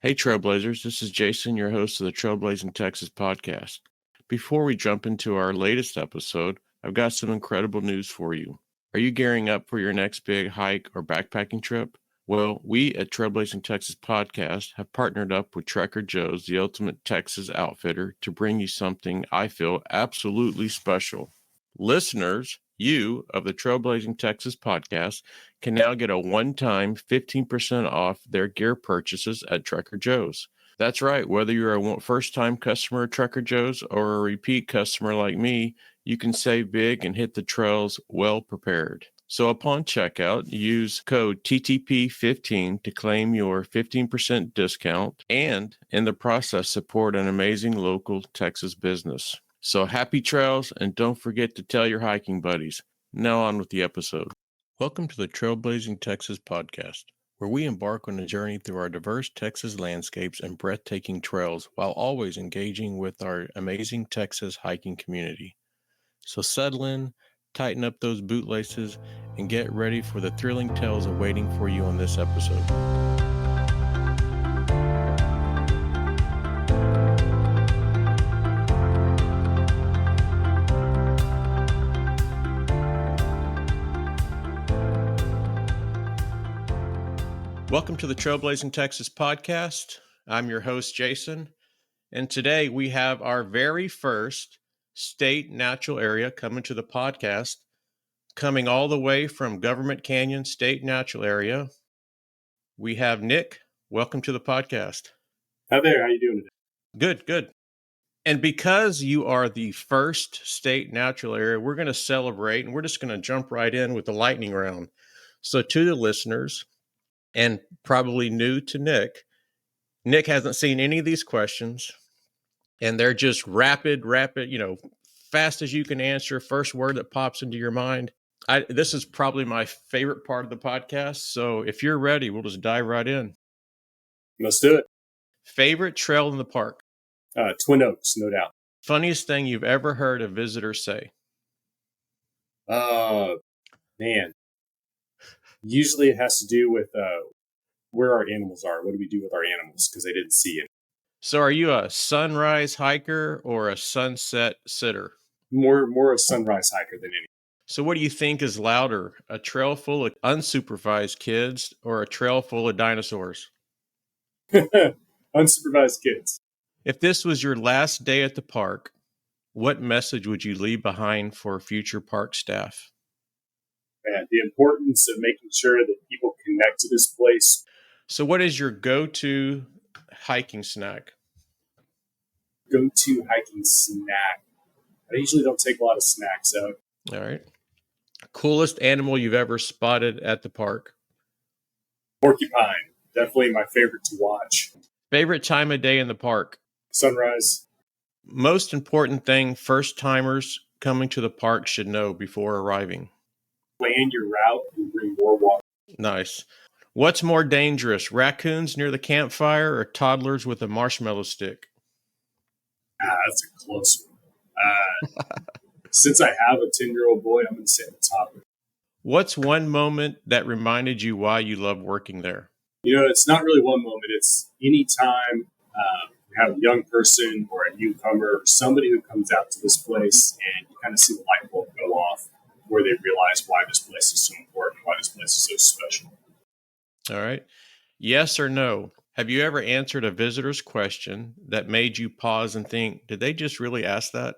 Hey, Trailblazers, this is Jason, your host of the Trailblazing Texas Podcast. Before we jump into our latest episode, I've got some incredible news for you. Are you gearing up for your next big hike or backpacking trip? Well, we at Trailblazing Texas Podcast have partnered up with Trekker Joe's, the ultimate Texas outfitter, to bring you something I feel absolutely special. Listeners, you of the Trailblazing Texas Podcast can now get a one-time 15% off their gear purchases at Trekker Joe's. That's right. Whether you're a first-time customer at Trekker Joe's or a repeat customer like me, you can save big and hit the trails well prepared. So upon checkout, use code TTP15 to claim your 15% discount and in the process support an amazing local Texas business. So happy trails, and don't forget to tell your hiking buddies. Now on with the episode. Welcome to the Trailblazing Texas Podcast, where we embark on a journey through our diverse Texas landscapes and breathtaking trails while always engaging with our amazing Texas hiking community. So settle in, tighten up those bootlaces, and get ready for the thrilling tales awaiting for you on this episode. Welcome to the Trailblazing Texas Podcast. I'm your host, Jason, and today we have our very first state natural area coming to the podcast, coming all the way from Government Canyon State Natural Area. We have Nick. Welcome to the podcast. Hi there. How you doing today? Good. And because you are the first state natural area, we're going to celebrate, and we're just going to jump right in with the lightning round. So to the listeners, and probably new to Nick hasn't seen any of these questions, and they're just rapid, fast as you can answer, first word that pops into your mind. This is probably my favorite part of the podcast, so if you're ready, we'll just dive right in. Let's do it. Favorite trail in the park? Twin Oaks, no doubt. Funniest thing you've ever heard a visitor say? Man. Usually it has to do with where our animals are. What do we do with our animals? Because they didn't see it. So are you a sunrise hiker or a sunset sitter? More a sunrise hiker than any. So what do you think is louder, a trail full of unsupervised kids or a trail full of dinosaurs? Unsupervised kids. If this was your last day at the park, what message would you leave behind for future park staff? And the importance of making sure that people connect to this place. So what is your go-to hiking snack? Go-to hiking snack. I usually don't take a lot of snacks out. All right. Coolest animal you've ever spotted at the park? Porcupine. Definitely my favorite to watch. Favorite time of day in the park? Sunrise. Most important thing first-timers coming to the park should know before arriving? Plan your route and bring more water. Nice. What's more dangerous, raccoons near the campfire or toddlers with a marshmallow stick? That's a close one. Since I have a 10-year-old boy, I'm going to say the toddler. What's one moment that reminded you why you love working there? It's not really one moment. It's any time you have a young person or a newcomer or somebody who comes out to this place and you kind of see the light bulb go off where they realize why this place is so important, why this place is so special. All right. Yes or no? Have you ever answered a visitor's question that made you pause and think, did they just really ask that?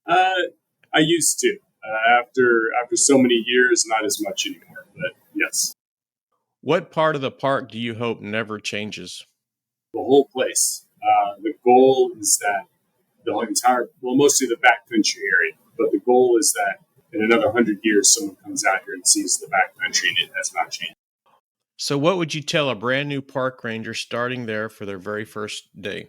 I used to. After so many years, not as much anymore, but yes. What part of the park do you hope never changes? The whole place. The goal is that mostly the backcountry area, but the goal is that in another 100 years, someone comes out here and sees the backcountry and it has not changed. So what would you tell a brand new park ranger starting there for their very first day?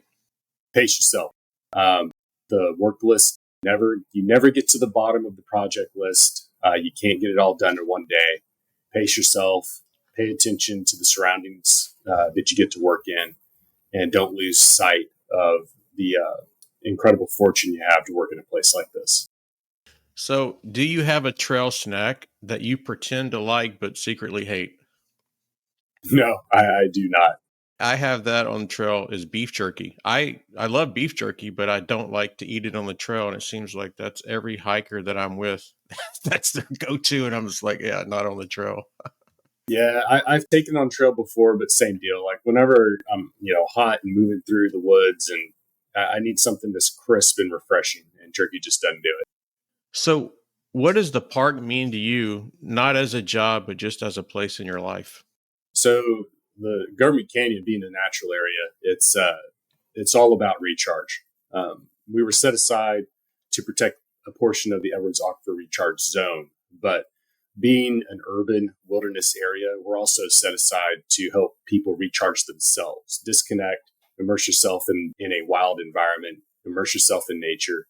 Pace yourself. The work list, you never get to the bottom of the project list. You can't get it all done in one day. Pace yourself. Pay attention to the surroundings that you get to work in, and don't lose sight of the incredible fortune you have to work in a place like this. So, do you have a trail snack that you pretend to like but secretly hate? No, I do not. I have that on the trail is beef jerky. I love beef jerky, but I don't like to eat it on the trail. And it seems like that's every hiker that I'm with. That's their go-to. And I'm just like, yeah, not on the trail. Yeah, I've taken on trail before, but same deal. Like whenever I'm, hot and moving through the woods, and I need something that's crisp and refreshing, and jerky just doesn't do it. So what does the park mean to you, not as a job, but just as a place in your life? So the Government Canyon being a natural area, it's all about recharge. We were set aside to protect a portion of the Edwards Aquifer Recharge Zone, but being an urban wilderness area, we're also set aside to help people recharge themselves, disconnect, immerse yourself in a wild environment, immerse yourself in nature,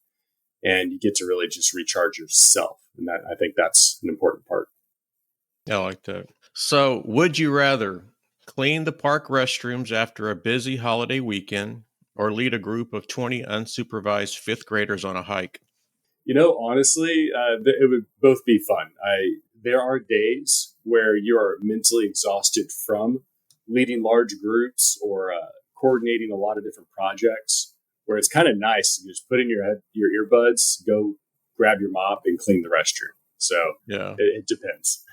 and you get to really just recharge yourself. And that, I think that's an important part. I like that. So would you rather clean the park restrooms after a busy holiday weekend or lead a group of 20 unsupervised fifth graders on a hike? Honestly, it would both be fun. There are days where you are mentally exhausted from leading large groups or coordinating a lot of different projects, where it's kind of nice to just put in your earbuds, go grab your mop, and clean the restroom. So Yeah. it depends.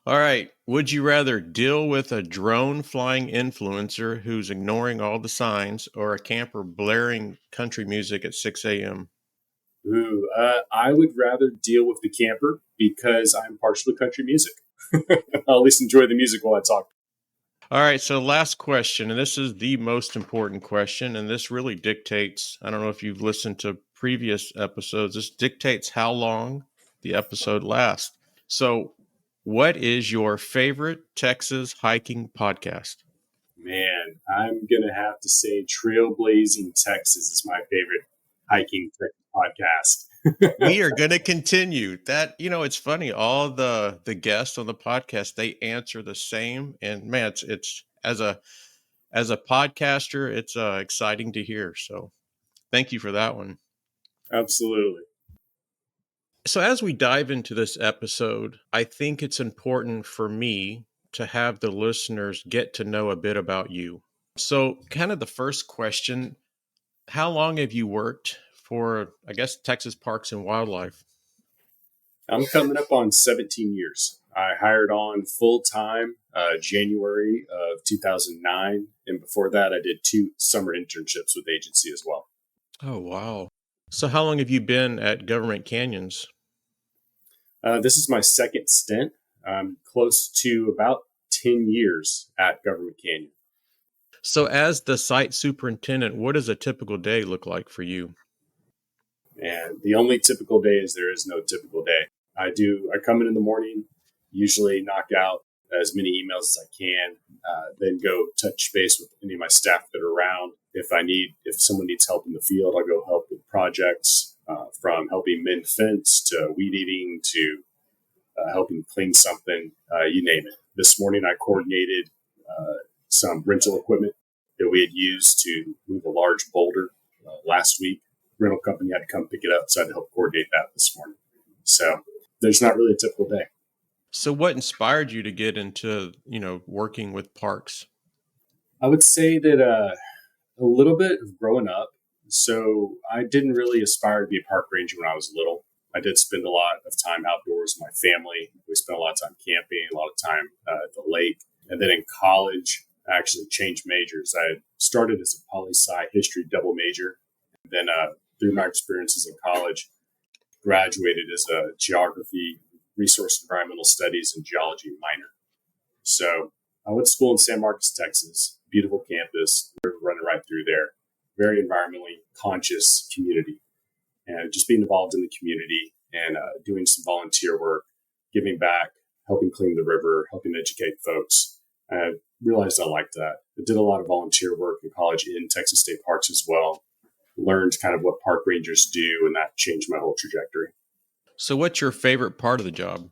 All right. Would you rather deal with a drone flying influencer who's ignoring all the signs or a camper blaring country music at 6 a.m.? Ooh, I would rather deal with the camper because I'm partial to country music. I'll at least enjoy the music while I talk. All right. So, last question, and this is the most important question. And this really dictates, I don't know if you've listened to previous episodes, this dictates how long the episode lasts. So, what is your favorite Texas hiking podcast? Man, I'm going to have to say Trailblazing Texas is my favorite hiking podcast. We are going to continue that. It's funny. All the guests on the podcast, they answer the same. And man, it's as a podcaster, it's exciting to hear. So thank you for that one. Absolutely. So as we dive into this episode, I think it's important for me to have the listeners get to know a bit about you. So kind of the first question, how long have you worked for, I guess, Texas Parks and Wildlife? I'm coming up on 17 years. I hired on full time January of 2009. And before that, I did 2 summer internships with the agency as well. Oh, wow. So how long have you been at Government Canyons? This is my second stint. I'm close to about 10 years at Government Canyon. So as the site superintendent, what does a typical day look like for you? And the only typical day is there is no typical day. I come in the morning, usually knock out as many emails as I can, then go touch base with any of my staff that are around. If someone needs help in the field, I'll go help with projects, from helping mend fence to weed eating to helping clean something, you name it. This morning I coordinated some rental equipment that we had used to move a large boulder last week. Rental company had to come pick it up, so I had to help coordinate that this morning. So there's not really a typical day. So what inspired you to get into, working with parks? I would say that a little bit of growing up. So I didn't really aspire to be a park ranger when I was little. I did spend a lot of time outdoors with my family. We spent a lot of time camping, a lot of time at the lake. And then in college, I actually changed majors. I started as a poli-sci history double major. And then through my experiences in college, graduated as a geography, resource environmental studies, and geology minor. So I went to school in San Marcos, Texas. Beautiful campus, running right through there. Very environmentally conscious community. And just being involved in the community and doing some volunteer work, giving back, helping clean the river, helping educate folks. I realized I liked that. I did a lot of volunteer work in college in Texas State Parks as well. Learned kind of what park rangers do, and that changed my whole trajectory. So what's your favorite part of the job?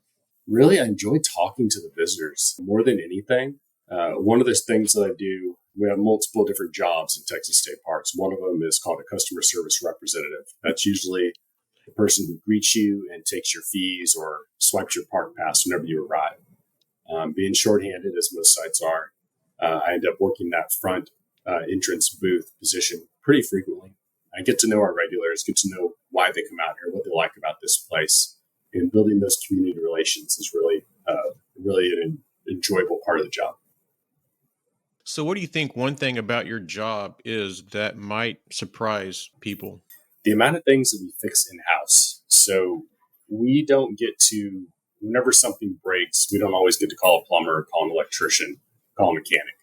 Really, I enjoy talking to the visitors more than anything. One of the things that I do, we have multiple different jobs in Texas State Parks. One of them is called a customer service representative. That's usually the person who greets you and takes your fees or swipes your park pass whenever you arrive. Being shorthanded, as most sites are, I end up working that front entrance booth position pretty frequently. I get to know our regulars, get to know why they come out here, what they like about this place, and building those community relations is really an enjoyable part of the job. So, what do you think one thing about your job is that might surprise people? The amount of things that we fix in-house. So we don't get to, whenever something breaks, we don't always get to call a plumber, call an electrician, call a mechanic.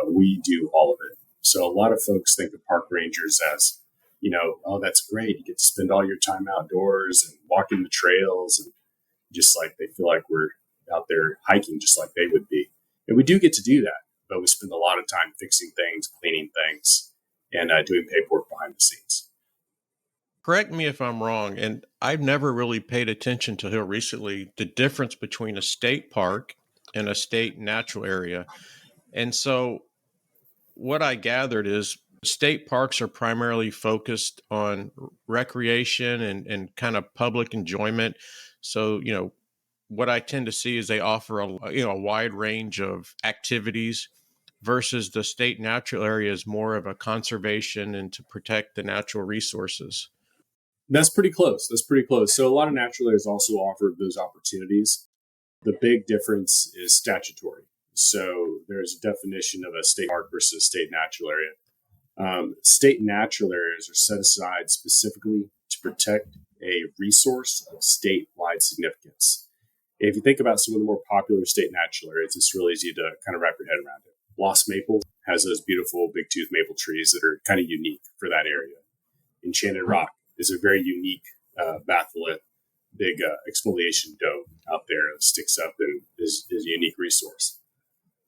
We do all of it. So a lot of folks think of park rangers as, oh, that's great. You get to spend all your time outdoors and walking the trails, and just like they feel like we're out there hiking just like they would be. And we do get to do that, but we spend a lot of time fixing things, cleaning things, and doing paperwork behind the scenes. Correct me if I'm wrong, and I've never really paid attention till recently, the difference between a state park and a state natural area. And so what I gathered is state parks are primarily focused on recreation and kind of public enjoyment. So, what I tend to see is they offer a wide range of activities versus the state natural area is more of a conservation and to protect the natural resources. That's pretty close. So a lot of natural areas also offer those opportunities. The big difference is statutory. So there's a definition of a state park versus a state natural area. State natural areas are set aside specifically to protect a resource of statewide significance. If you think about some of the more popular state natural areas, it's really easy to kind of wrap your head around it. Lost Maple has those beautiful big tooth maple trees that are kind of unique for that area. Enchanted Rock is a very unique batholith, big exfoliation dome out there that sticks up and is a unique resource.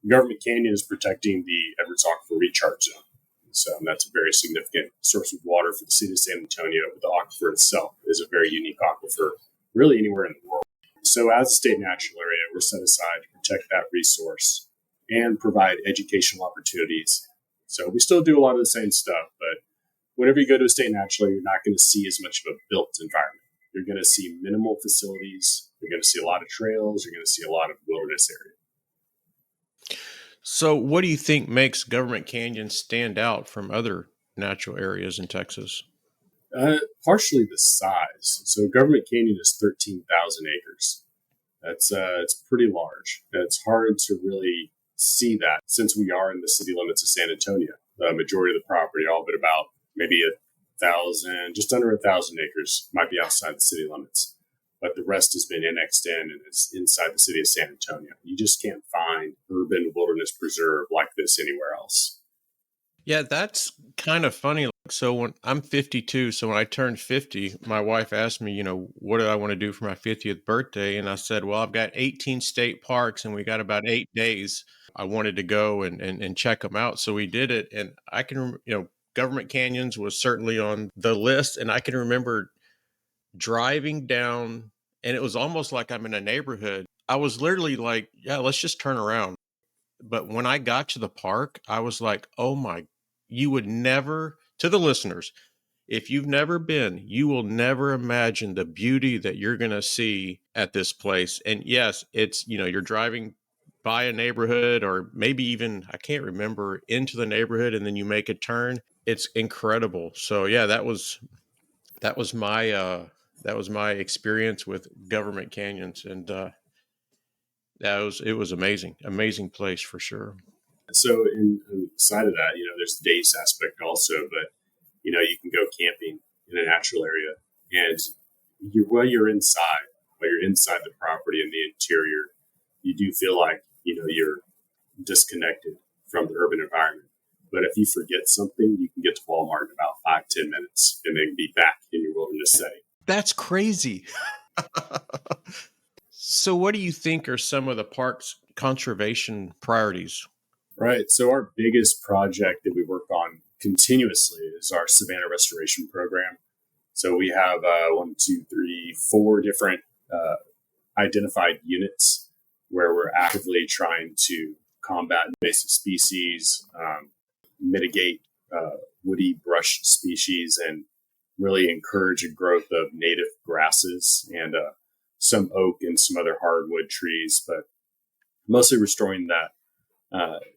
Government Canyon is protecting the Edwards Aquifer Recharge Zone. So that's a very significant source of water for the city of San Antonio, but the aquifer itself is a very unique aquifer, really anywhere in the world. So as a state natural area, we're set aside to protect that resource and provide educational opportunities. So we still do a lot of the same stuff, but whenever you go to a state natural area, you're not going to see as much of a built environment. You're going to see minimal facilities. You're going to see a lot of trails. You're going to see a lot of wilderness area. So what do you think makes Government Canyon stand out from other natural areas in Texas? Partially the size. So Government Canyon is 13,000 acres. It's pretty large. It's hard to really see that since we are in the city limits of San Antonio. The majority of the property, all but about maybe 1,000, just under 1,000 acres might be outside the city limits. But the rest has been annexed in and is inside the city of San Antonio. You just can't find urban wilderness preserve like this anywhere else. Yeah, that's kind of funny. So when I'm 52, so when I turned 50, my wife asked me, what do I want to do for my 50th birthday? And I said, well, I've got 18 state parks and we got about 8 days. I wanted to go and check them out. So we did it. And I can, Government Canyons was certainly on the list. And I can remember driving down, and it was almost like I'm in a neighborhood. I was literally like, yeah, let's just turn around. But when I got to the park, I was like, oh my, you would never, to the listeners, if you've never been, you will never imagine the beauty that you're going to see at this place. And yes, it's, you're driving by a neighborhood or maybe even, I can't remember, into the neighborhood, and then you make a turn. It's incredible. So yeah, that was my experience with Government Canyons, and it was amazing place for sure. So inside of that, there's the days aspect also, but you can go camping in a natural area, and while you're inside the property in the interior, you do feel like you're disconnected from the urban environment. But if you forget something, you can get to Walmart in about 5-10 minutes and then be back in your wilderness setting. That's crazy. So what do you think are some of the park's conservation priorities? Right. So our biggest project that we work on continuously is our Savanna Restoration Program. So we have 4 different identified units where we're actively trying to combat invasive species, mitigate woody brush species, and really encourage a growth of native grasses and some oak and some other hardwood trees, but mostly restoring that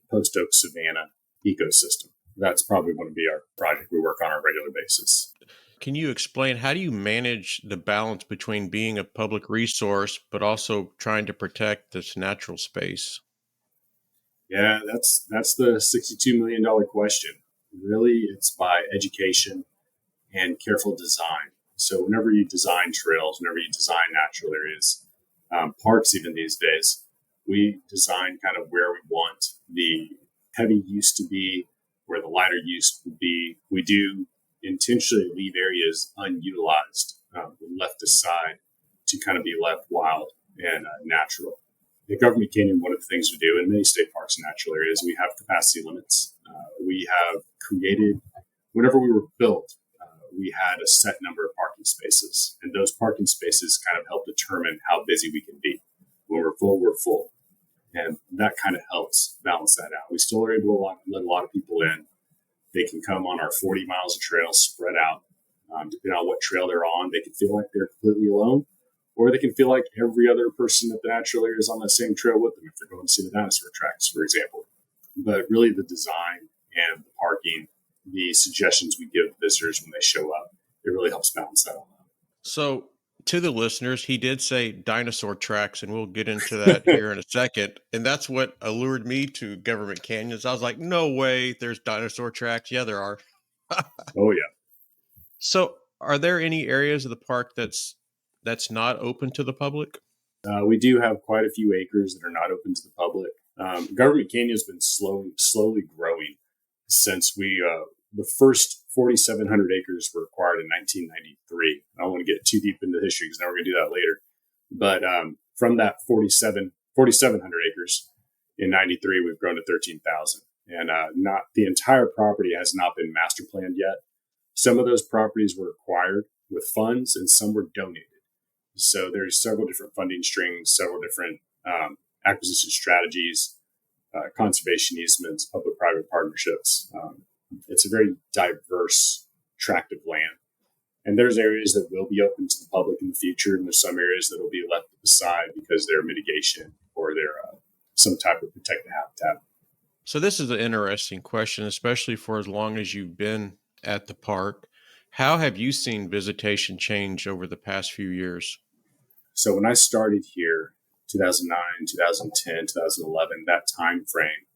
post oak savanna ecosystem. That's probably going to be our project we work on a regular basis. Can you explain how do you manage the balance between being a public resource but also trying to protect this natural space? Yeah, that's the $62 million question. Really, it's by education and careful design. So whenever you design trails, whenever you design natural areas, parks even these days, we design kind of where we want the heavy use to be, where the lighter use would be. We do intentionally leave areas unutilized, left aside to kind of be left wild and natural. In Government Canyon, one of the things we do in many state parks and natural areas, we have capacity limits. We have created, whenever we were built, we had a set number of parking spaces, and those parking spaces kind of help determine how busy we can be. When we're full, we're full. And that kind of helps balance that out. We still are able to let a lot of people in. They can come on our 40 miles of trail spread out. Depending on what trail they're on, they can feel like they're completely alone, or they can feel like every other person at the natural area is on that same trail with them if they're going to see the dinosaur tracks, for example. But really the design and the parking, the suggestions we give visitors when they show up, it really helps balance that all out. So, to the listeners, he did say dinosaur tracks, and we'll get into that here in a second. And that's what allured me to Government Canyons. I was like, no way, there's dinosaur tracks. Yeah, there are. Oh, yeah. So, are there any areas of the park that's not open to the public? We do have quite a few acres that are not open to the public. Government Canyon has been slowly growing since the first 4,700 acres were acquired in 1993. I don't want to get too deep into history because now we're going to do that later. But from that 4,700 acres in 93, we've grown to 13,000. And not the entire property has not been master planned yet. Some of those properties were acquired with funds and some were donated. So there's several different funding strings, several different acquisition strategies, conservation easements, public-private partnerships. It's a very diverse tract of land. And there's areas that will be open to the public in the future, and there's some areas that will be left aside because they're mitigation or they're some type of protected habitat. So this is an interesting question, especially for as long as you've been at the park. How have you seen visitation change over the past few years? So when I started here, 2009, 2010, 2011, that time frame,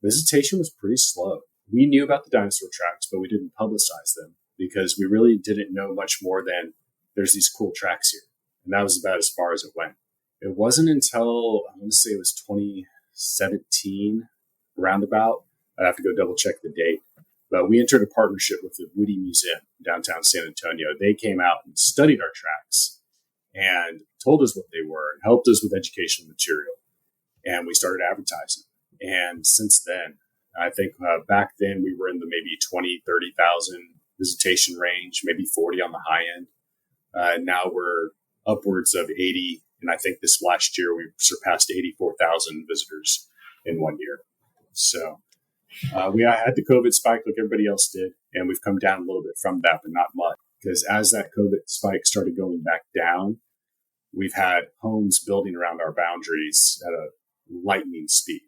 visitation was pretty slow. We knew about the dinosaur tracks, but we didn't publicize them because we really didn't know much more than there's these cool tracks here. And that was about as far as it went. It wasn't until, I want to say it was 2017, roundabout. I'd have to go double check the date. But we entered a partnership with the Woody Museum in downtown San Antonio. They came out and studied our tracks and told us what they were and helped us with educational material. And we started advertising. And since then, I think back then we were in the maybe 20, 30,000 visitation range, maybe 40 on the high end. Now we're upwards of 80. And I think this last year we surpassed 84,000 visitors in 1 year. So we had the COVID spike like everybody else did. And we've come down a little bit from that, but not much. Because as that COVID spike started going back down, we've had homes building around our boundaries at a lightning speed.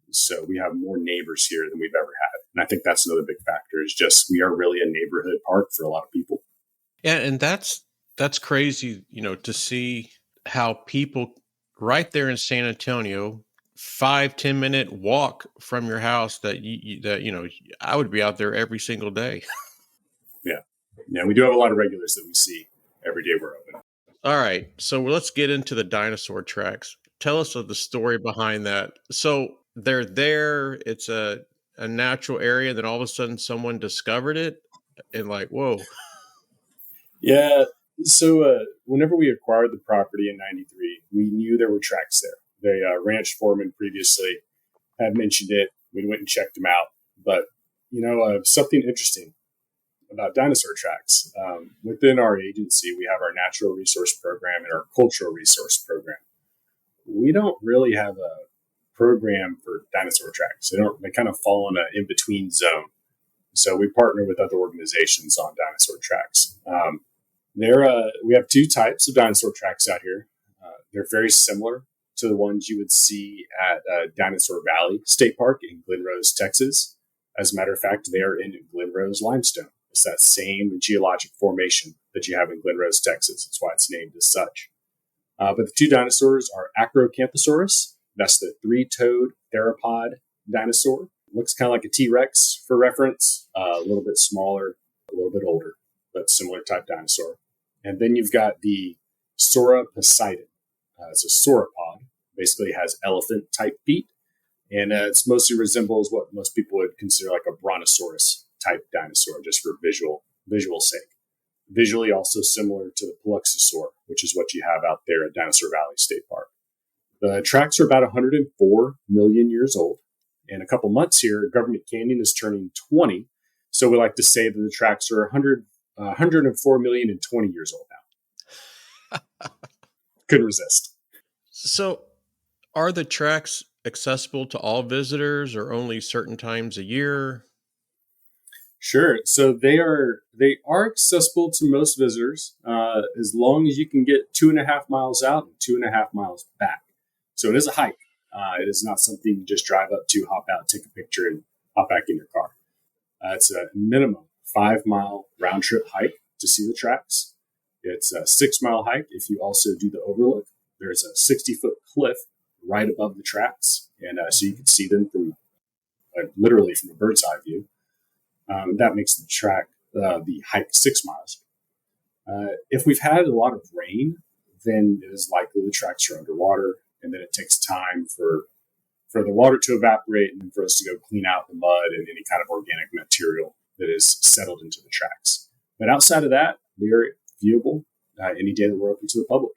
So we have more neighbors here than we've ever had. And I think that's another big factor is just we are really a neighborhood park for a lot of people. Yeah, and that's crazy, to see how people right there in San Antonio, 5-10 minute walk from your house that I would be out there every single day. Yeah, we do have a lot of regulars that we see every day we're open. All right, so let's get into the dinosaur tracks. Tell us of the story behind that. So they're there, it's a natural area, then all of a sudden someone discovered it and like, whoa. Yeah, so whenever we acquired the property in 93, we knew there were tracks there. The ranch foreman previously had mentioned it. We went and checked them out. But, something interesting about dinosaur tracks. Within our agency, we have our natural resource program and our cultural resource program. We don't really have a program for dinosaur tracks. They kind of fall in an in-between zone. So we partner with other organizations on dinosaur tracks. We have two types of dinosaur tracks out here. They're very similar to the ones you would see at Dinosaur Valley State Park in Glen Rose, Texas. As a matter of fact, they are in Glen Rose limestone. It's that same geologic formation that you have in Glen Rose, Texas. That's why it's named as such. But the two dinosaurs are Acrocanthosaurus. That's the three-toed theropod dinosaur. Looks kind of like a T-Rex for reference. A little bit smaller, a little bit older, but similar type dinosaur. And then you've got the Sauroposeidon. It's a sauropod. Basically has elephant-type feet. And it mostly resembles what most people would consider like a brontosaurus-type dinosaur, just for visual sake. Visually also similar to the Paluxosaur, which is what you have out there at Dinosaur Valley State Park. The tracks are about 104 million years old. In a couple months here, Government Canyon is turning 20. So we like to say that the tracks are 104 million and 20 years old now. Couldn't resist. So are the tracks accessible to all visitors or only certain times a year? Sure. So they are accessible to most visitors as long as you can get 2.5 miles out and 2.5 miles back. So it is a hike. It is not something you just drive up to, hop out, take a picture, and hop back in your car. It's a minimum 5-mile round trip hike to see the tracks. It's a 6-mile hike if you also do the overlook. There's a 60-foot cliff right above the tracks, and so you can see them from literally from a bird's eye view. That makes the hike 6 miles. If we've had a lot of rain, then it is likely the tracks are underwater, and then it takes time for the water to evaporate and for us to go clean out the mud and any kind of organic material that is settled into the tracks. But outside of that, they're viewable any day that we're open to the public.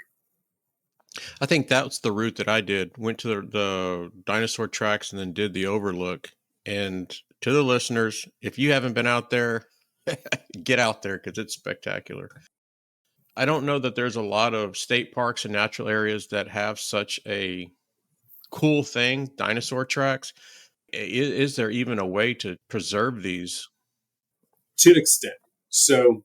I think that's the route that I did. Went to the dinosaur tracks and then did the overlook. And to the listeners, if you haven't been out there, get out there because it's spectacular. I don't know that there's a lot of state parks and natural areas that have such a cool thing, dinosaur tracks. Is there even a way to preserve these? To an extent. So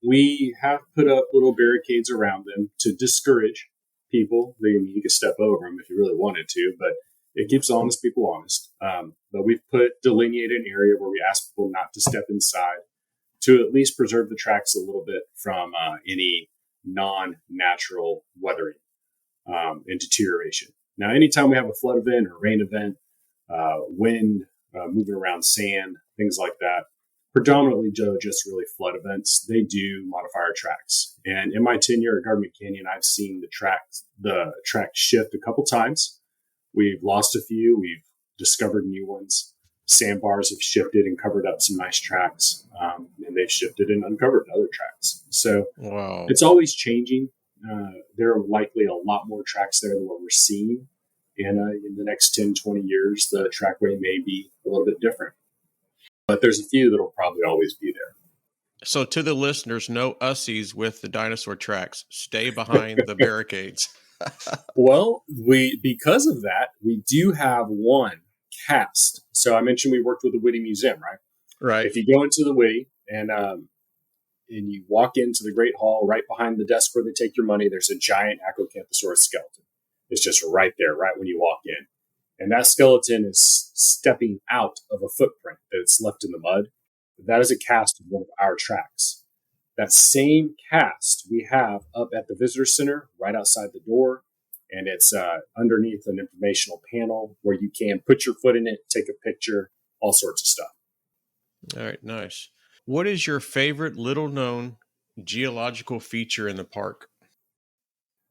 we have put up little barricades around them to discourage people. You could step over them if you really wanted to, but it keeps honest people honest. But we've delineated an area where we ask people not to step inside to at least preserve the tracks a little bit from any non-natural weathering and deterioration. Now, anytime we have a flood event or rain event, wind, moving around sand, things like that, predominantly just really flood events, they do modify our tracks. And in my tenure at Government Canyon, I've seen the track shift a couple times. We've lost a few. We've discovered new ones. Sandbars have shifted and covered up some nice tracks, and they've shifted and uncovered other tracks. So Wow. It's always changing. There are likely a lot more tracks there than what we're seeing. And in the next 10, 20 years, the trackway may be a little bit different. But there's a few that will probably always be there. So to the listeners, no ussies with the dinosaur tracks. Stay behind the barricades. Well, because of that, we do have one cast. So I mentioned we worked with the Whitty Museum, right? Right. If you go into the Whitty and you walk into the Great Hall, right behind the desk where they take your money, there's a giant Acrocanthosaurus skeleton. It's just right there, right when you walk in. And that skeleton is stepping out of a footprint that's left in the mud. That is a cast of one of our tracks. That same cast we have up at the visitor center right outside the door. And it's underneath an informational panel where you can put your foot in it, take a picture, all sorts of stuff. All right, nice. What is your favorite little-known geological feature in the park?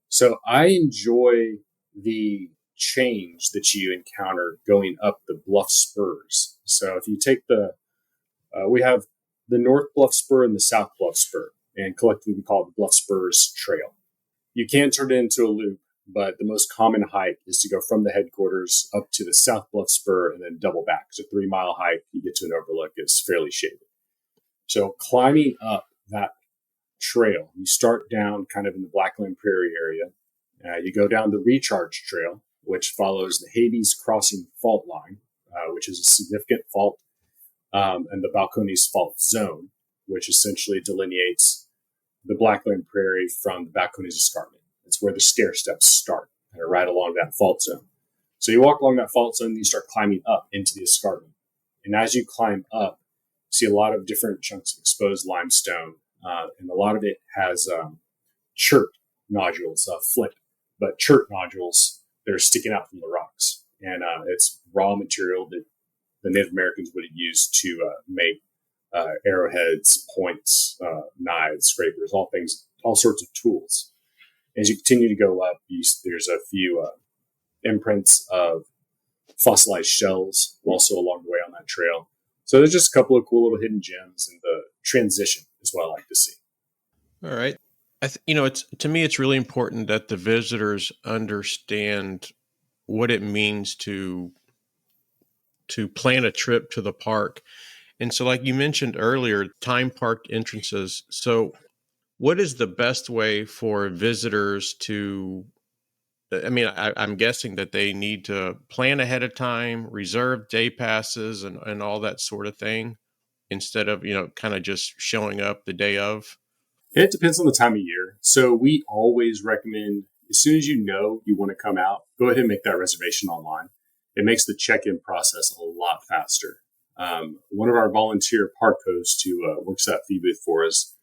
So I enjoy the change that you encounter going up the bluff spurs. So if you take we have the North Bluff Spur and the South Bluff Spur, and collectively we call it the Bluff Spurs Trail. You can turn it into a loop, but the most common hike is to go from the headquarters up to the South Bluff Spur and then double back. It's a 3-mile hike. You get to an overlook. It's fairly shaded. So climbing up that trail, you start down kind of in the Blackland Prairie area. You go down the Recharge Trail, which follows the Hades Crossing Fault Line, which is a significant fault, and the Balcones Fault Zone, which essentially delineates the Blackland Prairie from the Balcones Escarpment. It's where the stair steps start. right along that fault zone. So you walk along that fault zone, and you start climbing up into the escarpment. And as you climb up, you see a lot of different chunks of exposed limestone, and a lot of it has chert nodules, flint, but chert nodules that are sticking out from the rocks. And it's raw material that the Native Americans would have used to make arrowheads, points, knives, scrapers, all sorts of tools. As you continue to go up, there's a few imprints of fossilized shells also along the way on that trail. So there's just a couple of cool little hidden gems, and the transition is what I like to see. All right. It's to me, it's really important that the visitors understand what it means to plan a trip to the park. And so, like you mentioned earlier, time park entrances. So what is the best way for visitors to, I'm guessing that they need to plan ahead of time, reserve day passes and all that sort of thing, instead of, kind of just showing up the day of? It depends on the time of year. So we always recommend, as soon as you know you want to come out, go ahead and make that reservation online. It makes the check-in process a lot faster. One of our volunteer park hosts who works that fee booth for us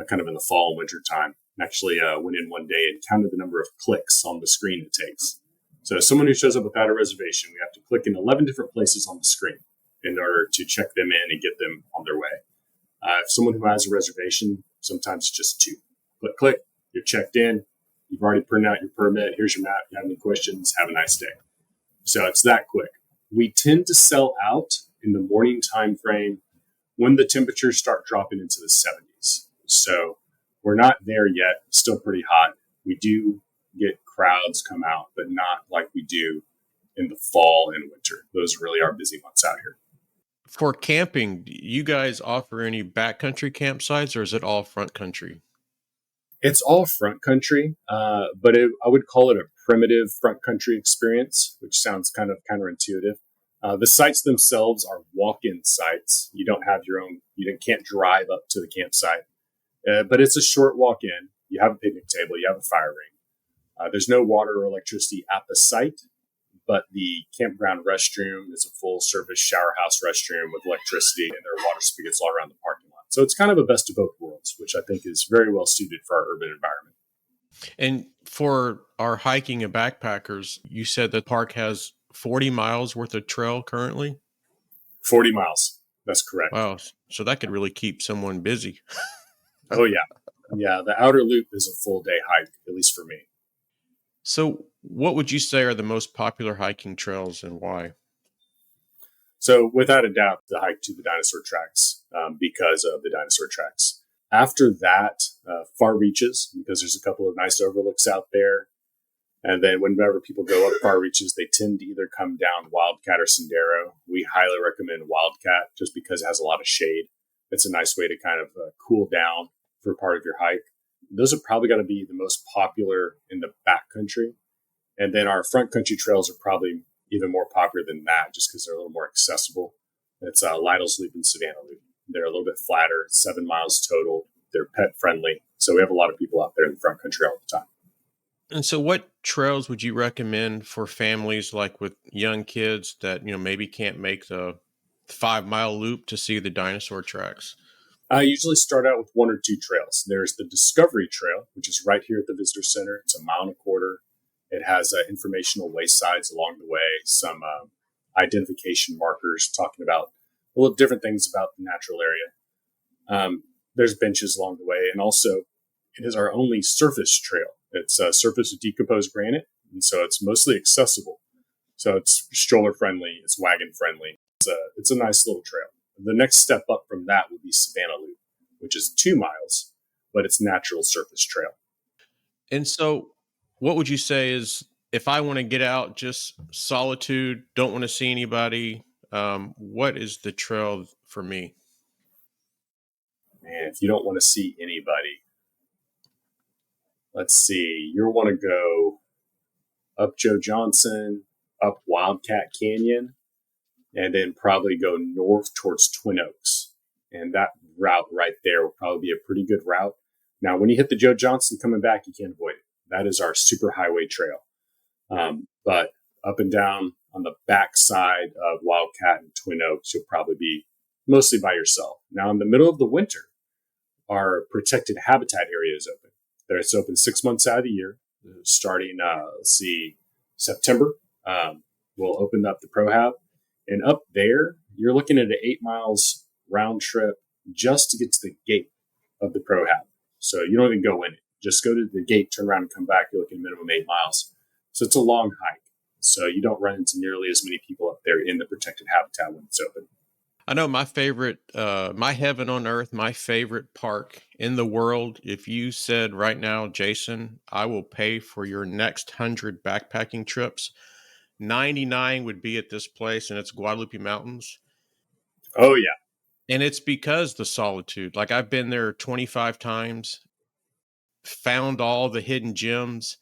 kind of in the fall and winter time actually went in one day and counted the number of clicks on the screen it takes. So someone who shows up without a reservation, we have to click in 11 different places on the screen in order to check them in and get them on their way. If someone who has a reservation, sometimes it's just 2. Click, you're checked in. You've already printed out your permit. Here's your map. If you have any questions, have a nice day. So it's that quick. We tend to sell out in the morning time frame when the temperatures start dropping into the 70s. So we're not there yet. Still pretty hot. We do get crowds come out, but not like we do in the fall and winter. Those are really our busy months out here. For camping, do you guys offer any backcountry campsites, or is it all front country? It's all front country, but I would call it a primitive front country experience, which sounds kind of counterintuitive. The sites themselves are walk-in sites. You don't have your own, can't drive up to the campsite, but it's a short walk-in. You have a picnic table, you have a fire ring. There's no water or electricity at the site, but the campground restroom is a full-service shower house restroom with electricity, and there are water spigots all around the parking lot. So it's kind of a best of both worlds, which I think is very well suited for our urban environment. And for our hiking and backpackers, you said the park has 40 miles worth of trail currently? 40 miles. That's correct. Wow. So that could really keep someone busy. Oh, yeah. Yeah, the outer loop is a full day hike, at least for me. So what would you say are the most popular hiking trails and why? So without a doubt, the hike to the dinosaur tracks, because of the dinosaur tracks. After that, far reaches, because there's a couple of nice overlooks out there. And then whenever people go up far reaches, they tend to either come down Wildcat or Sendero. We highly recommend Wildcat just because it has a lot of shade. It's a nice way to kind of cool down for part of your hike. Those are probably going to be the most popular in the backcountry. And then our front country trails are probably even more popular than that just because they're a little more accessible. It's Lytle's Loop and Savannah Loop. They're a little bit flatter, 7 miles total. They're pet friendly. So we have a lot of people out there in the front country all the time. And so what trails would you recommend for families like with young kids that, maybe can't make the 5-mile loop to see the dinosaur tracks? I usually start out with 1 or 2 trails. There's the Discovery Trail, which is right here at the Visitor Center. It's 1.25 miles. It has informational waysides along the way, some identification markers talking about a little different things about the natural area. There's benches along the way, and also it is our only surface trail. It's a surface of decomposed granite, and so it's mostly accessible. So it's stroller friendly, it's wagon friendly. It's a nice little trail. The next step up from that would be Savannah Loop, which is 2 miles, but it's natural surface trail. And so what would you say is, if I want to get out, just solitude, don't want to see anybody, what is the trail for me? Man, if you don't want to see anybody, let's see, you'll want to go up Joe Johnson, up Wildcat Canyon, and then probably go north towards Twin Oaks. And that route right there will probably be a pretty good route. Now, when you hit the Joe Johnson coming back, you can't avoid it. That is our super highway trail. But up and down on the backside of Wildcat and Twin Oaks, you'll probably be mostly by yourself. Now, in the middle of the winter, our protected habitat area is open. It's open 6 months out of the year, starting, September. We'll open up the ProHab. And up there, you're looking at an 8 miles round trip just to get to the gate of the ProHab. So you don't even go in it. Just go to the gate, turn around, and come back. You're looking at minimum 8 miles. So it's a long hike. So you don't run into nearly as many people up there in the protected habitat when it's open. I know my favorite, my heaven on earth, my favorite park in the world. If you said right now, Jason, I will pay for your next 100 backpacking trips, 99 would be at this place, and it's Guadalupe Mountains. Oh, yeah. And it's because the solitude. Like, I've been there 25 times, found all the hidden gems.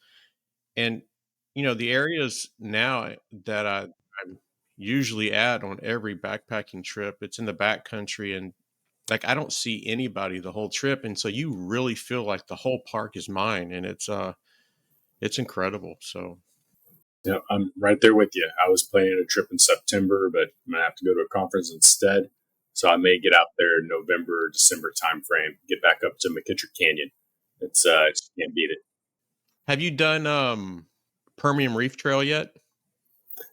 And, the areas now that I'm usually at on every backpacking trip, it's in the backcountry, and like I don't see anybody the whole trip. And so you really feel like the whole park is mine, and it's incredible. So Yeah, I'm right there with you. I was planning a trip in September, but I'm going to have to go to a conference instead. So I may get out there in November, December timeframe, get back up to McKittrick Canyon. Just can't beat it. have you done Permian Reef Trail yet?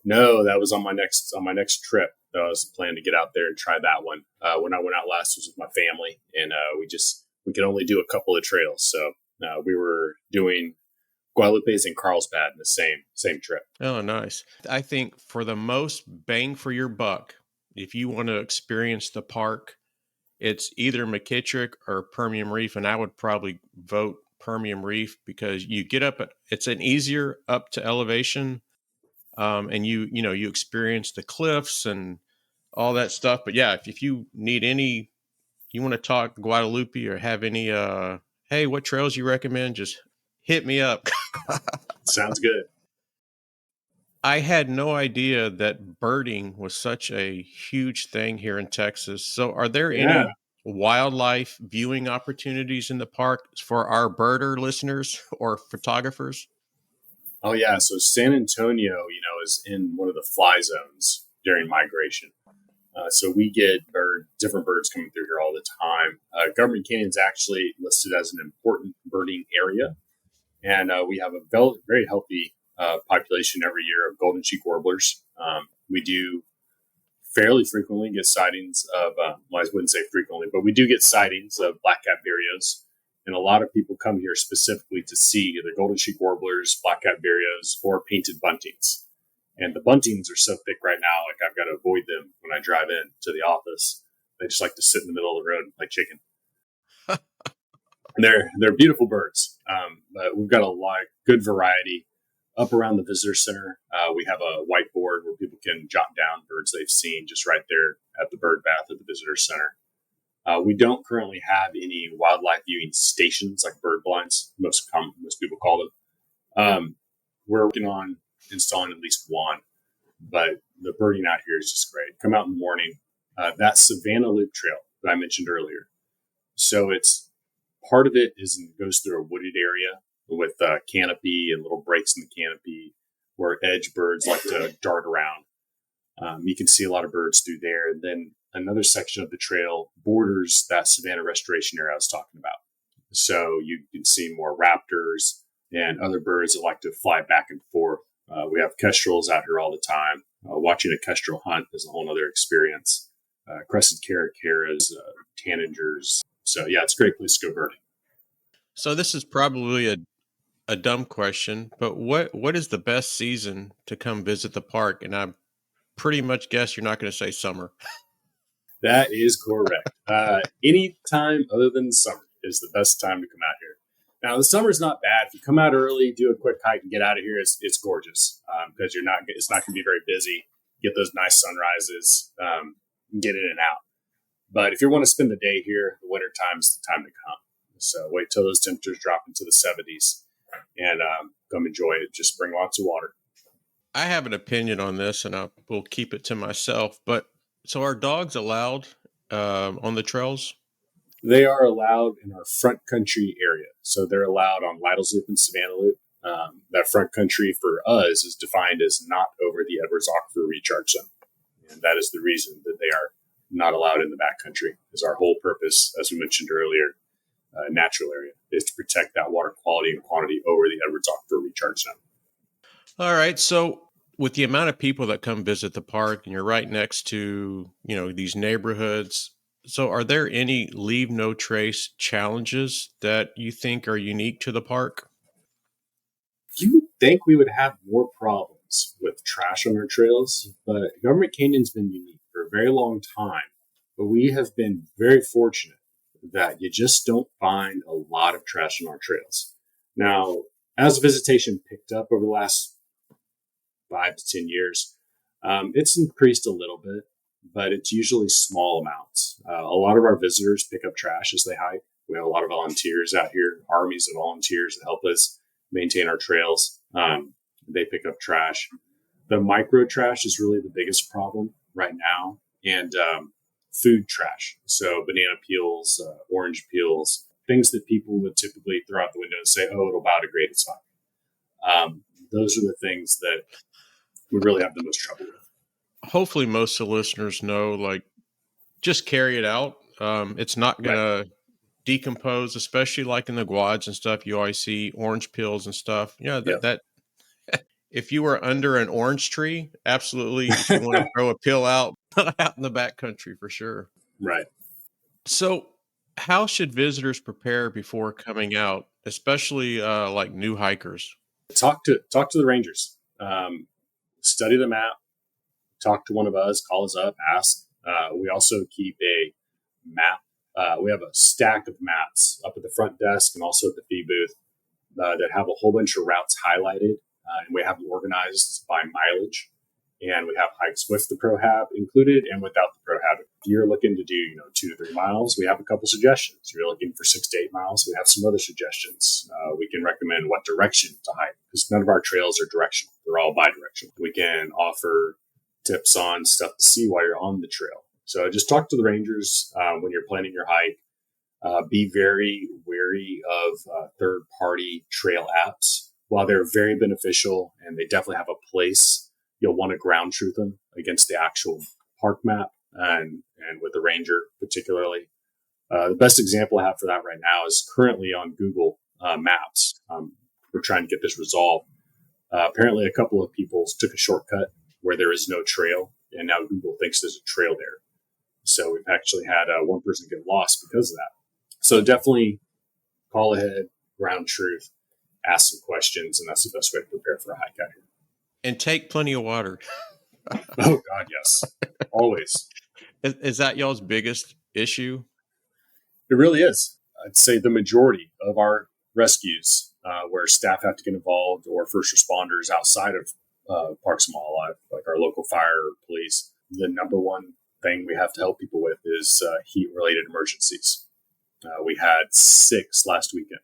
No, that was on my next trip. I was planning to get out there and try that one. When I went out last was with my family, and we could only do a couple of trails. So we were doing Guadalupe's and Carlsbad in the same trip. Oh, nice. I think for the most bang for your buck, if you want to experience the park, it's either McKittrick or Permian Reef, and I would probably vote Permian Reef because you get up it's an easier up to elevation, and you experience the cliffs and all that stuff. But yeah, if you need you want to talk Guadalupe or have any hey, what trails you recommend, just hit me up. Sounds good. I had no idea that birding was such a huge thing here in Texas. So are there any wildlife viewing opportunities in the park for our birder listeners or photographers? Oh yeah, so San Antonio, is in one of the fly zones during migration. So we get different birds coming through here all the time. Government Canyon is actually listed as an important birding area, and we have a very healthy population every year of golden cheek warblers. We do fairly frequently get sightings of, I wouldn't say frequently, but we do get sightings of black-capped vireos. And a lot of people come here specifically to see either golden cheek warblers, black-capped vireos, or painted buntings. And the buntings are so thick right now, like I've got to avoid them when I drive in to the office. They just like to sit in the middle of the road and play chicken. And they're beautiful birds, but we've got a good variety. Up around the visitor center, we have a whiteboard where people can jot down birds they've seen just right there at the bird bath at the visitor center. We don't currently have any wildlife viewing stations like bird blinds, most people call them. We're working on installing at least one, but the birding out here is just great. Come out in the morning. That Savannah Loop Trail that I mentioned earlier. So it's part of it goes through a wooded area with canopy and little breaks in the canopy where edge birds like to dart around. You can see a lot of birds through there. And then another section of the trail borders that Savannah restoration area I was talking about. So you can see more raptors and other birds that like to fly back and forth. We have kestrels out here all the time. Watching a kestrel hunt is a whole other experience. Crested caracaras, tanagers. So yeah, it's a great place to go birding. So this is probably a dumb question, but what is the best season to come visit the park? And I pretty much guess you're not going to say summer. That is correct. Any time other than summer is the best time to come out here. Now, the summer's not bad. If you come out early, do a quick hike and get out of here, it's gorgeous because it's not going to be very busy. Get those nice sunrises, get in and out. But if you want to spend the day here, the winter time is the time to come. So wait till those temperatures drop into the 70s and come enjoy it. Just bring lots of water. I have an opinion on this, and I will keep it to myself. But so are dogs allowed on the trails? They are allowed in our front country area. So they're allowed on Lytle's Loop and Savannah Loop. That front country for us is defined as not over the Edwards Aquifer recharge zone. And that is the reason that they are not allowed in the backcountry, is our whole purpose, as we mentioned earlier, natural area, is to protect that water quality and quantity over the Edwards Aquifer recharge zone. All right. So with the amount of people that come visit the park and you're right next to, these neighborhoods, so are there any leave no trace challenges that you think are unique to the park? You would think we would have more problems with trash on our trails, but Government Canyon's been unique for a very long time. But we have been very fortunate that you just don't find a lot of trash on our trails. Now, as visitation picked up over the last 5 to 10 years, it's increased a little bit, but it's usually small amounts. A lot of our visitors pick up trash as they hike. We have a lot of volunteers out here, armies of volunteers that help us maintain our trails. They pick up trash. The micro trash is really the biggest problem right now, and food trash. So banana peels, orange peels, things that people would typically throw out the window and say, oh, it'll biodegrade, it's fine. Those are the things that we really have the most trouble with. Hopefully most of the listeners know, just carry it out. It's not going to decompose, especially like in the quads and stuff. You always see orange peels and stuff. That if you were under an orange tree, absolutely, if you want to throw a peel out in the backcountry for sure. Right. So how should visitors prepare before coming out, especially like new hikers? Talk to the rangers. Study the map. Talk to one of us. Call us up. Ask. We also keep a map. We have a stack of maps up at the front desk and also at the fee booth that have a whole bunch of routes highlighted, and we have them organized by mileage. And we have hikes with the ProHab included and without the ProHab. If you're looking to do 2 to 3 miles, we have a couple suggestions. If you're looking for 6 to 8 miles, we have some other suggestions. We can recommend what direction to hike, because none of our trails are directional. They're all bi-directional. We can offer tips on stuff to see while you're on the trail. So just talk to the rangers when you're planning your hike. Be very wary of third-party trail apps. While they're very beneficial and they definitely have a place, you'll want to ground truth them against the actual park map and with the ranger particularly. The best example I have for that right now is currently on Google Maps. We're trying to get this resolved. Apparently, a couple of people took a shortcut where there is no trail, and now Google thinks there's a trail there. So we've actually had one person get lost because of that. So definitely call ahead, ground truth, ask some questions, and that's the best way to prepare for a hike out here. And take plenty of water. Oh, God, yes. Always. Is that y'all's biggest issue? It really is. I'd say the majority of our rescues where staff have to get involved or first responders outside of Parks and Wildlife, like our local fire or police, the number one thing we have to help people with is heat-related emergencies. We had 6 last weekend.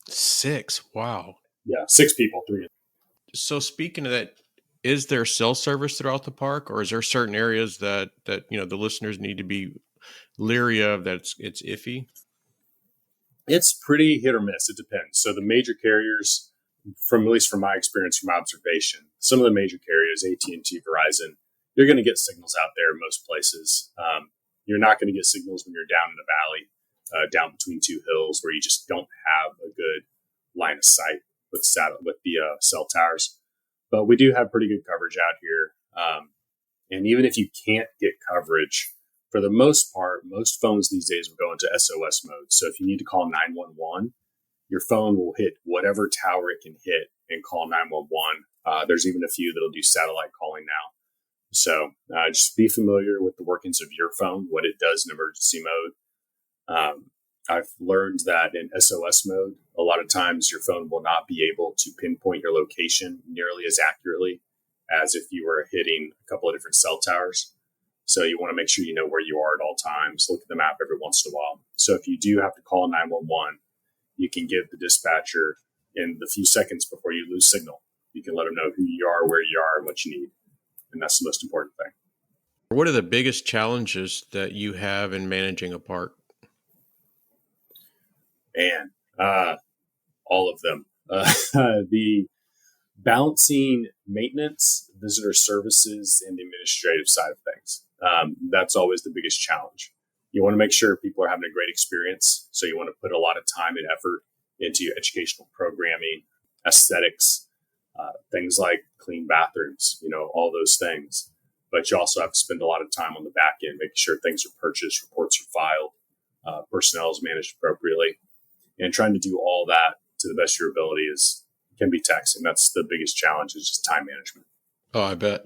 6? Wow. Yeah, 6 people, 3. So speaking of that, is there cell service throughout the park, or is there certain areas that the listeners need to be leery of that it's iffy? It's pretty hit or miss. It depends. So the major carriers, at least from my experience, from observation, some of the major carriers, AT&T, Verizon, you're going to get signals out there in most places. You're not going to get signals when you're down in a valley, down between 2 hills where you just don't have a good line of sight with the cell towers. But we do have pretty good coverage out here. And even if you can't get coverage, for the most part, most phones these days will go into SOS mode. So if you need to call 911, your phone will hit whatever tower it can hit and call 911. There's even a few that'll do satellite calling now. So just be familiar with the workings of your phone, what it does in emergency mode. I've learned that in SOS mode, a lot of times your phone will not be able to pinpoint your location nearly as accurately as if you were hitting a couple of different cell towers. So you want to make sure you know where you are at all times. Look at the map every once in a while. So if you do have to call 911, you can give the dispatcher in the few seconds before you lose signal. You can let them know who you are, where you are, and what you need. And that's the most important thing. What are the biggest challenges that you have in managing a park? And all of them. The balancing maintenance, visitor services, and the administrative side of things. That's always the biggest challenge. You want to make sure people are having a great experience. So you want to put a lot of time and effort into your educational programming, aesthetics, things like clean bathrooms, all those things. But you also have to spend a lot of time on the back end, making sure things are purchased, reports are filed, personnel is managed appropriately. And trying to do all that to the best of your ability can be taxing. That's the biggest challenge, is just time management. Oh, I bet.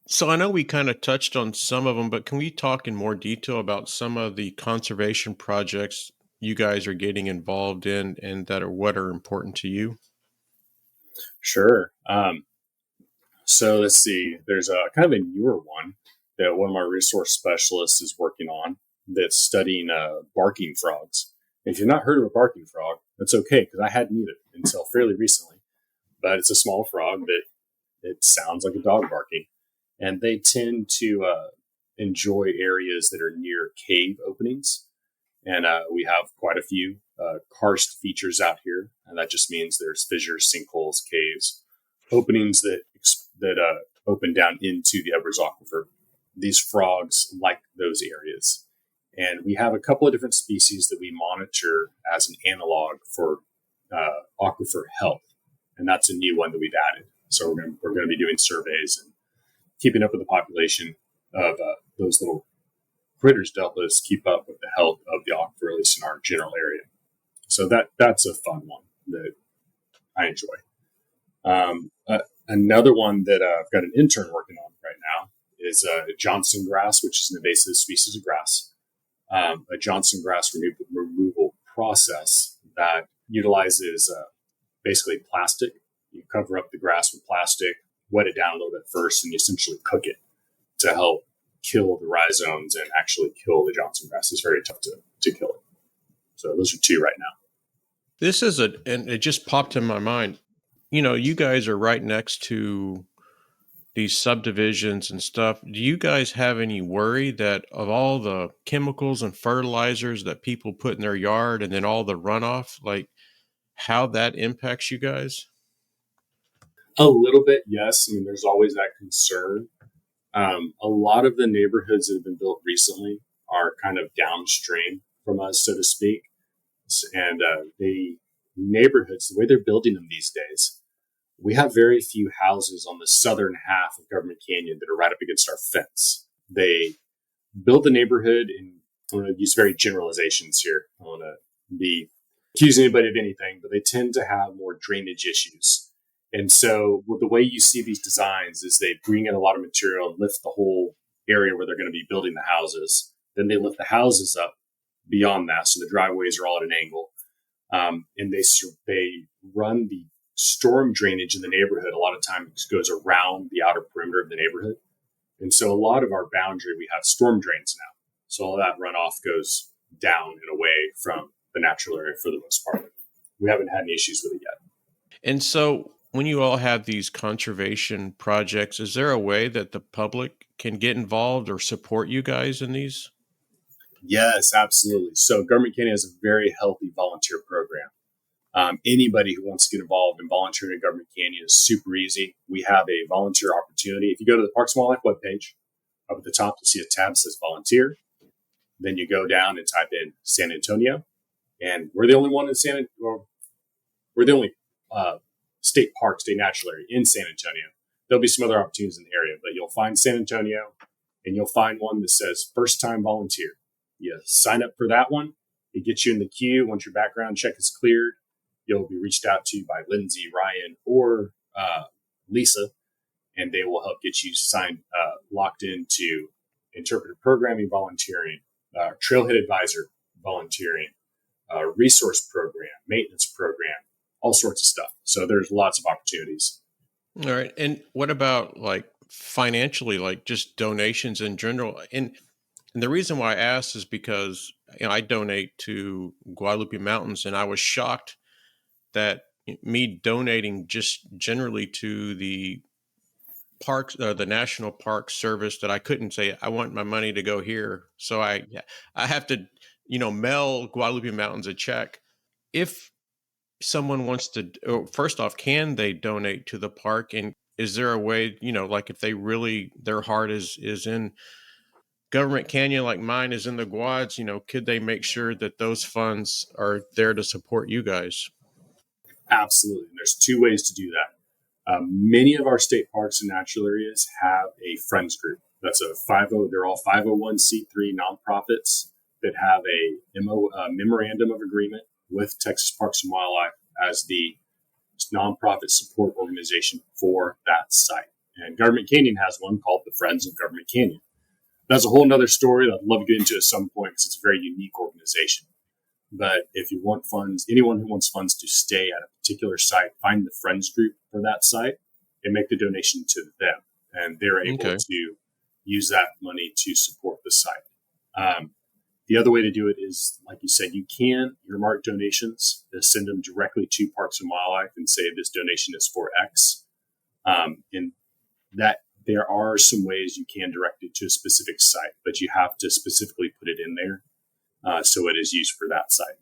So I know we kind of touched on some of them, but can we talk in more detail about some of the conservation projects you guys are getting involved in and what are important to you? Sure. So let's see. There's a kind of a newer one that one of my resource specialists is working on that's studying barking frogs. And if you've not heard of a barking frog, that's okay, because I hadn't either until fairly recently. But it's a small frog that it sounds like a dog barking. And they tend to enjoy areas that are near cave openings. And we have quite a few karst features out here. And that just means there's fissures, sinkholes, caves, openings that open down into the Edwards Aquifer. These frogs like those areas. And we have a couple of different species that we monitor as an analog for aquifer health. And that's a new one that we've added. So we're going to be doing surveys and keeping up with the population of those little critters to help us keep up with the health of the aquifer, at least in our general area. So that's a fun one that I enjoy. Another one that I've got an intern working on right now is Johnson grass, which is an invasive species of grass. A Johnson grass removal process that utilizes basically plastic. You cover up the grass with plastic, wet it down a little bit first, and you essentially cook it to help kill the rhizomes and actually kill the Johnson grass. It's very tough to kill it. So those are two right now. And it just popped in my mind. You guys are right next to these subdivisions and stuff. Do you guys have any worry that of all the chemicals and fertilizers that people put in their yard and then all the runoff, like how that impacts you guys? A little bit, yes. I mean, there's always that concern. A lot of the neighborhoods that have been built recently are kind of downstream from us, so to speak. And the neighborhoods, the way they're building them these days, we have very few houses on the southern half of Government Canyon that are right up against our fence. They build the neighborhood, and I'm going to use very generalizations here. I don't want to be accusing anybody of anything, but they tend to have more drainage issues. And so the way you see these designs is they bring in a lot of material and lift the whole area where they're going to be building the houses. Then they lift the houses up beyond that, so the driveways are all at an angle. And they run the storm drainage in the neighborhood. A lot of times goes around the outer perimeter of the neighborhood. And so a lot of our boundary, we have storm drains now. So all that runoff goes down and away from the natural area for the most part. We haven't had any issues with it yet. And so when you all have these conservation projects, is there a way that the public can get involved or support you guys in these? Yes, absolutely. So Government Canyon has a very healthy volunteer program. Anybody who wants to get involved in volunteering at Government Canyon is super easy. We have a volunteer opportunity. If you go to the Parks and Wildlife webpage, up at the top, you'll see a tab that says volunteer. Then you go down and type in San Antonio. And we're the only one in we're the only state natural area in San Antonio. There'll be some other opportunities in the area, but you'll find San Antonio and you'll find one that says first time volunteer. You sign up for that one. It gets you in the queue. Once your background check is cleared, you'll be reached out to by Lindsay, Ryan, or Lisa, and they will help get you locked into interpretive programming volunteering, trailhead advisor volunteering, resource program, maintenance program, all sorts of stuff. So there's lots of opportunities. All right. And what about like financially, like just donations in general? And the reason why I asked is because I donate to Guadalupe Mountains, and I was shocked that me donating just generally to the parks, the National Park Service, that I couldn't say I want my money to go here. So I have to, mail Guadalupe Mountains a check. If someone wants to, first off, can they donate to the park? And is there a way, like if they really, their heart is in Government Canyon, like mine is in the Guads, could they make sure that those funds are there to support you guys? Absolutely. And there's two ways to do that. Many of our state parks and natural areas have a friends group. That's a 50. They're all 501c3 nonprofits that have a memorandum of agreement with Texas Parks and Wildlife as the nonprofit support organization for that site. And Government Canyon has one called the Friends of Government Canyon. That's a whole nother story that I'd love to get into at some point because it's a very unique organization. But if you want funds, anyone who wants funds to stay at a particular site, find the friends group for that site and make the donation to them. And they're able to use that money to support the site. The other way to do it is, like you said, you can earmark donations, send them directly to Parks and Wildlife and say this donation is for X. And that there are some ways you can direct it to a specific site, but you have to specifically put it in there. So it is used for that site.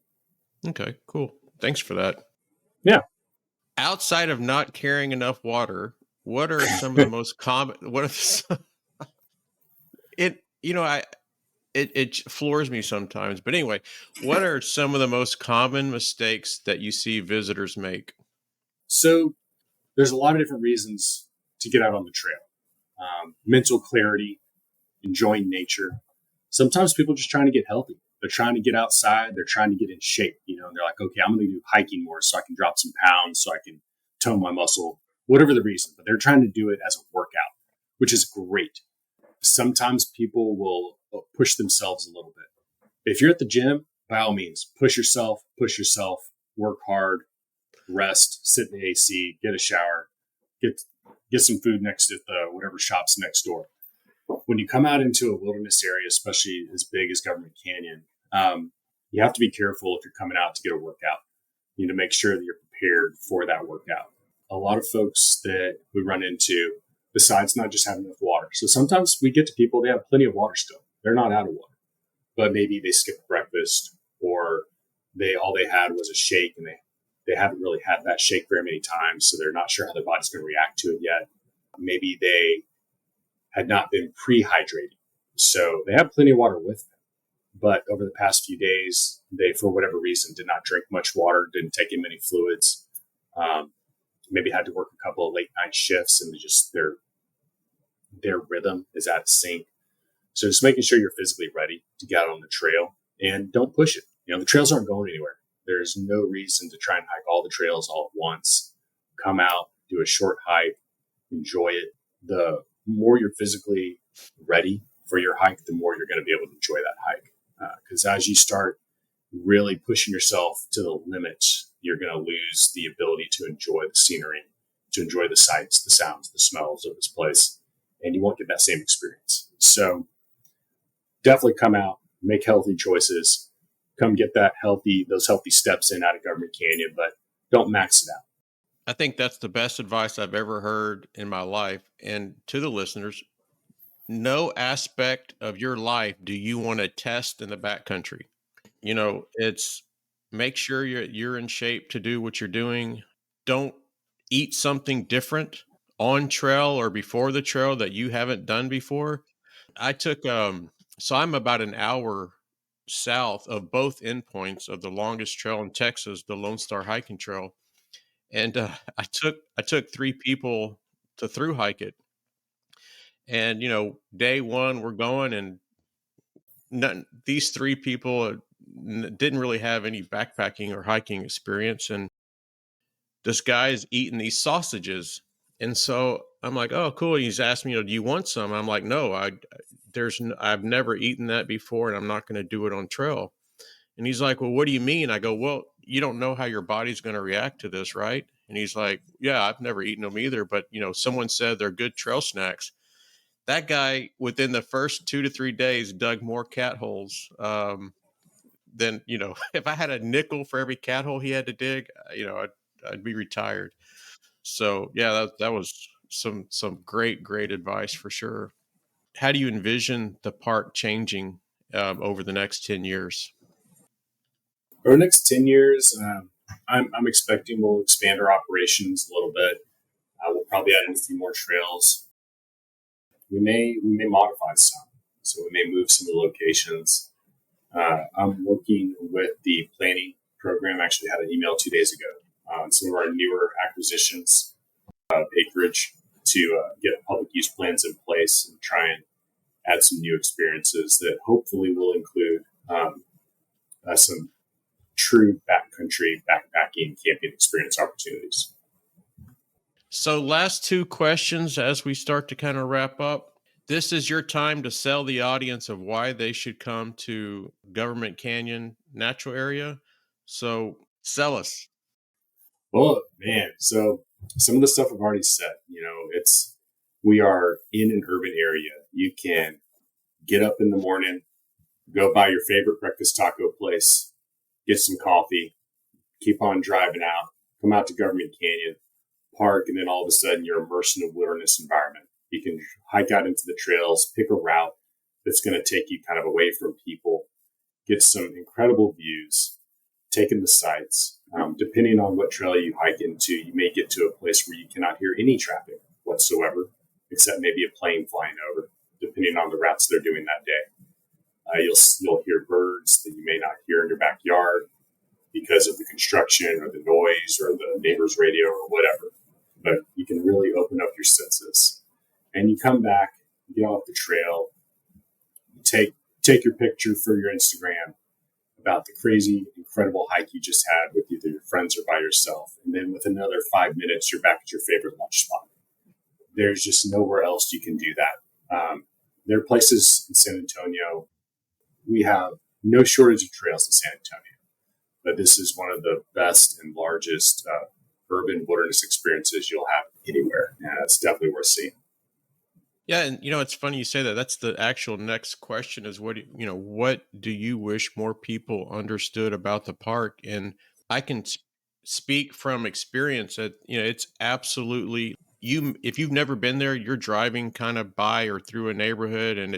Okay, cool. Thanks for that. Yeah. Outside of not carrying enough water, what are some of the most common? It floors me sometimes. But anyway, what are some of the most common mistakes that you see visitors make? So there's a lot of different reasons to get out on the trail. Mental clarity, enjoying nature. Sometimes people are just trying to get healthy. They're trying to get outside. They're trying to get in shape. And they're like, okay, I'm going to do hiking more so I can drop some pounds, so I can tone my muscle, whatever the reason. But they're trying to do it as a workout, which is great. Sometimes people will push themselves a little bit. If you're at the gym, by all means, push yourself, work hard, rest, sit in the AC, get a shower, get some food next to whatever shop's next door. When you come out into a wilderness area, especially as big as Government Canyon, you have to be careful if you're coming out to get a workout. You need to make sure that you're prepared for that workout. A lot of folks that we run into, besides not just having enough water. So sometimes we get to people, they have plenty of water still. They're not out of water, but maybe they skipped breakfast or all they had was a shake and they haven't really had that shake very many times. So they're not sure how their body's going to react to it yet. Maybe they had not been pre-hydrated. So they have plenty of water with them. But over the past few days, they, for whatever reason, did not drink much water, didn't take in many fluids, maybe had to work a couple of late night shifts and just their rhythm is out of sync. So just making sure you're physically ready to get out on the trail and don't push it. The trails aren't going anywhere. There's no reason to try and hike all the trails all at once. Come out, do a short hike, enjoy it. The more you're physically ready for your hike, the more you're going to be able to enjoy that hike. Because as you start really pushing yourself to the limit, you're going to lose the ability to enjoy the scenery, to enjoy the sights, the sounds, the smells of this place, and you won't get that same experience. So definitely come out, make healthy choices, come get those healthy steps in out of Government Canyon, but don't max it out. I think that's the best advice I've ever heard in my life. And to the listeners, no aspect of your life do you want to test in the backcountry. It's make sure you're in shape to do what you're doing. Don't eat something different on trail or before the trail that you haven't done before. I took so I'm about an hour south of both endpoints of the longest trail in Texas, the Lone Star Hiking Trail. And I took 3 people to through hike it. And day one we're going, and these 3 people didn't really have any backpacking or hiking experience. And this guy's eating these sausages, and so I'm like, "Oh, cool." He's asked me, "Do you want some?" I'm like, "No, I've never eaten that before, and I'm not going to do it on trail." And he's like, "Well, what do you mean?" I go, "Well, you don't know how your body's going to react to this, right?" And he's like, "Yeah, I've never eaten them either, but someone said they're good trail snacks." That guy, within the first 2 to 3 days, dug more cat holes than if I had a nickel for every cat hole he had to dig, I'd be retired. So yeah, that was some great advice for sure. How do you envision the park changing over the next 10 years? Over the next 10 years, I'm expecting we'll expand our operations a little bit. We'll probably add in a few more trails. We may modify some, so we may move some of the locations. I'm working with the planning program. I actually had an email 2 days ago on some of our newer acquisitions of acreage to get public use plans in place and try and add some new experiences that hopefully will include some true backcountry backpacking camping experience opportunities. So last two questions as we start to kind of wrap up. This is your time to sell the audience of why they should come to Government Canyon Natural Area. So sell us. Well, man, so some of the stuff I've already said, we are in an urban area. You can get up in the morning, go by your favorite breakfast taco place, get some coffee, keep on driving out, come out to Government Canyon, park, and then all of a sudden you're immersed in a wilderness environment. You can hike out into the trails, pick a route that's going to take you kind of away from people, get some incredible views, take in the sights. Depending on what trail you hike into, you may get to a place where you cannot hear any traffic whatsoever, except maybe a plane flying over, depending on the routes they're doing that day. You'll hear birds that you may not hear in your backyard because of the construction or the noise or the neighbor's radio or whatever. But you can really open up your senses. And you come back, get off the trail, take your picture for your Instagram about the crazy, incredible hike you just had with either your friends or by yourself. And then with another 5 minutes, you're back at your favorite lunch spot. There's just nowhere else you can do that. There are places in San Antonio. We have no shortage of trails in San Antonio, but this is one of the best and largest urban wilderness experiences you'll have anywhere. And it's definitely worth seeing. Yeah, and it's funny you say that. That's the actual next question is what do you wish more people understood about the park? And I can speak from experience that it's absolutely if you've never been there, you're driving kind of by or through a neighborhood and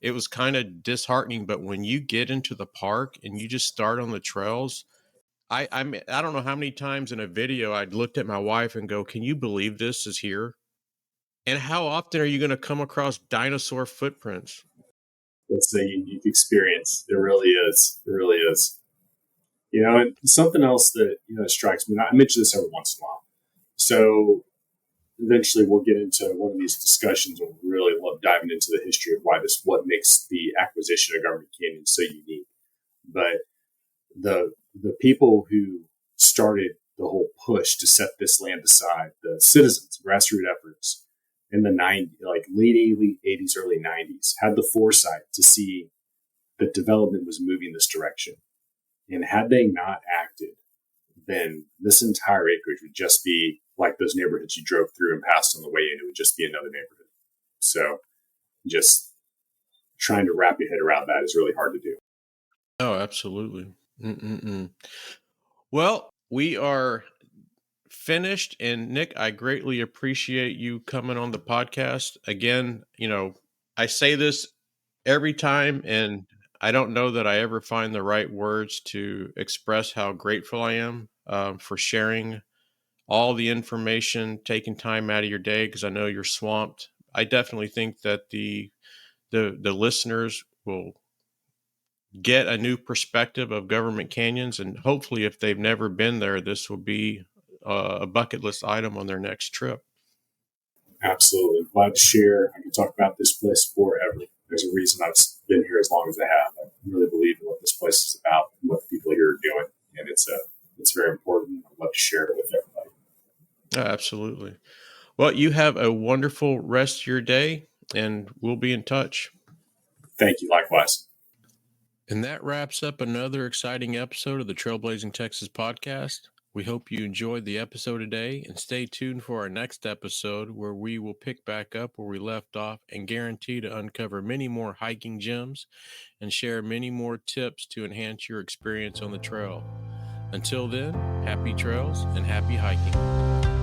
it was kind of disheartening, but when you get into the park and you just start on the trails, I don't know how many times in a video I'd looked at my wife and go, "Can you believe this is here?" And how often are you going to come across dinosaur footprints? It's a unique experience. It really is. It really is. And something else that, strikes me, and I mention this every once in a while. So eventually we'll get into one of these discussions and really love diving into the history of what makes the acquisition of Government Canyon so unique. But the people who started the whole push to set this land aside, the citizens, grassroots efforts, in the late 80s, early 90s, had the foresight to see that development was moving this direction. And had they not acted, then this entire acreage would just be like those neighborhoods you drove through and passed on the way in. It would just be another neighborhood. So just trying to wrap your head around that is really hard to do. Oh, absolutely. Well, we are finished. And Nick, I greatly appreciate you coming on the podcast. Again, I say this every time, and I don't know that I ever find the right words to express how grateful I am for sharing all the information, taking time out of your day, because I know you're swamped. I definitely think that the listeners will get a new perspective of Government Canyons, and hopefully if they've never been there, this will be a bucket list item on their next trip. Absolutely. Glad to share. I can talk about this place forever. There's a reason I've been here as long as I have. I really believe in what this place is about and what the people here are doing. And it's very important. I'd love to share it with everybody. Absolutely. Well, you have a wonderful rest of your day, and we'll be in touch. Thank you. Likewise. And that wraps up another exciting episode of the Trailblazing Texas Podcast. We hope you enjoyed the episode today, and stay tuned for our next episode where we will pick back up where we left off and guarantee to uncover many more hiking gems and share many more tips to enhance your experience on the trail. Until then, happy trails and happy hiking.